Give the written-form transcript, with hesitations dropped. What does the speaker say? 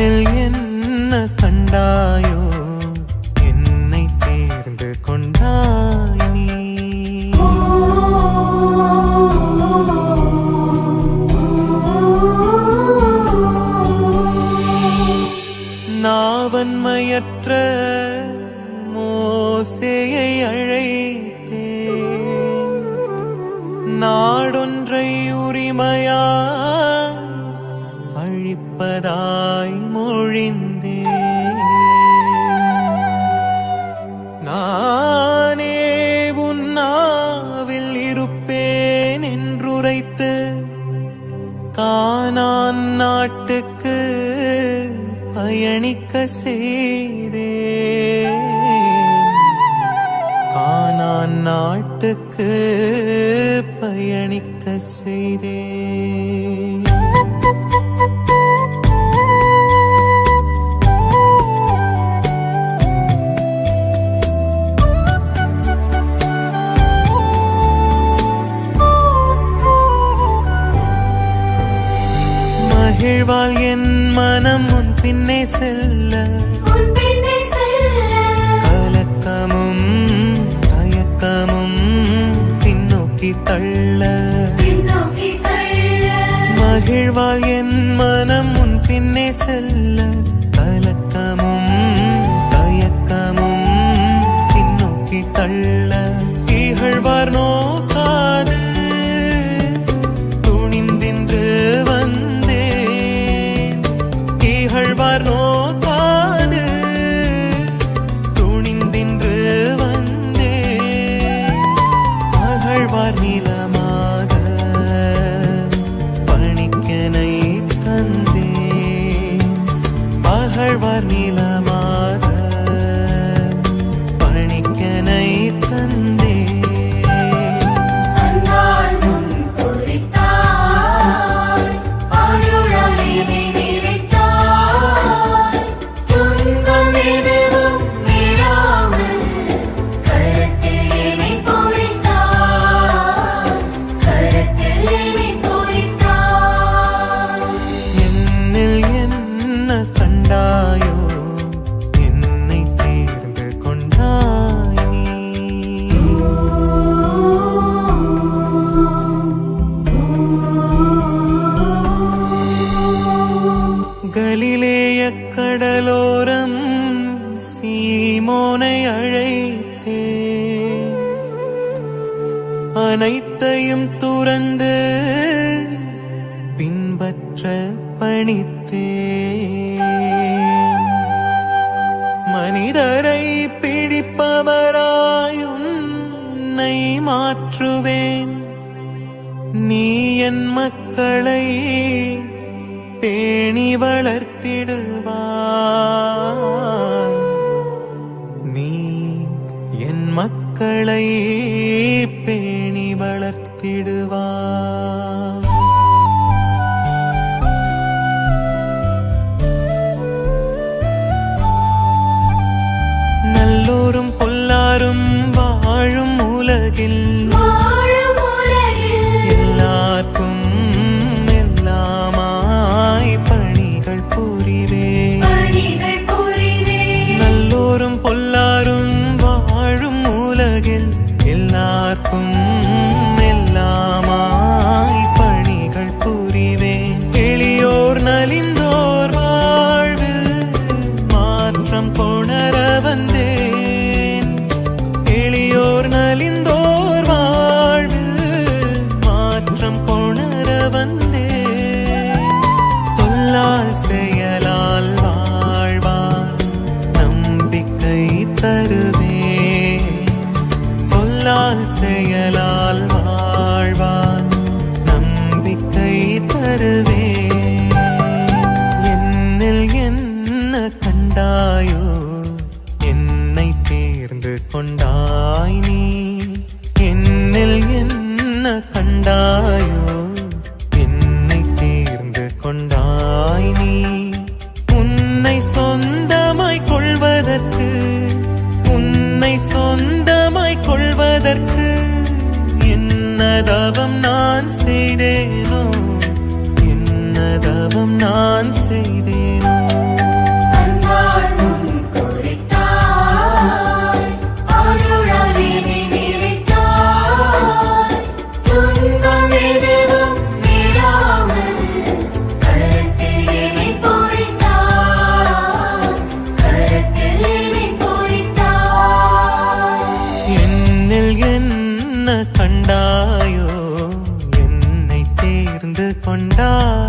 என்னில் என்ன கண்டாயோ என்னை தேர்ந்து கொண்டாய் நீ. நாவன்மையற்ற மோசேயை அழைத்தேன், நாடொன்றை உரிமையா அழிப்பதாய் மொழிந்தேன். நானே உன்னாவில் இருப்பேன் என்றுரைத்து கானான் நாட்டுக்கு பயணிக்க செய்தேன். கானான் நாட்டுக்கு பயணிக்க செய்தேன். மகிழ்வாள் என் மனம் உன் பின்னே செல்ல, கலக்கமும் தயக்கமும் பின்னோக்கி தள்ள. மகிழ்வாள் என் மனம் உன் பின்னே செல்ல, கலக்கமும் தயக்கமும் பின்னோக்கி தள்ள. இகழ்வார் நோக்காது துணிந்தின்று வந்தேன், இகழ்வார் நோக்காது துணிந்தின்று வந்தேன். அகழ்வார் நிலமாக பணிக்கனை தந்தேன், அகழ்வார் நிலமாக பணிக்கனை தந்தேன். கலிலேய கடலோரம் சீமோனை அழைத்தேன், அனைத்தையும் துறந்து பின்பற்ற பணித்தேன். மனிதரை பிடிப்பவராய் உன்னை மாற்றுவேன், நீ என் மக்களை பேணி வளர்த்திடுவாய், நீ என் மக்களை பேணி வளர்த்திடுவாய். நல்லோரும் பொல்லாரும் வாழும் உலகில் எல்லாருக்கும் எல்லாமாய் பணிகள் புரிவேன். நல்லோரும் பொல்லாரும் வாழும் உலகில் எல்லாருக்கும் எல்லாமாய் பணிகள் புரிவேன். எளியோர் நலிந்தோர் வாழ்வில் மாற்றம் கொணர வந்தேன், எளியோர் நலிந்தோர் வாழ்வில் மாற்றம் கொணர வந்தேன். சொல்லால் செயலால் வாழ்வார் நம்பிக்கை தருவேன், சொல்லால் செயலால் வாழ்வார் நம்பிக்கை தருவேன். என்னில் என்ன கண்டாயோ என்னை தேர்ந்து கொண்டாய் நீ. என்னில் என்ன கண்டாயோ என்னை தேர்ந்து கொண்டாய் நீ. உன்னை சொந்தமாய் கொள்வதற்கு, உன்னை சொந்தமாய் கொள்வதற்கு என்ன தவம் நான் செய்தேனோ, என்ன தவம் நான் செய்தேனோ. கண்டாயோ என்னை தேர்ந்து கொண்டாயோ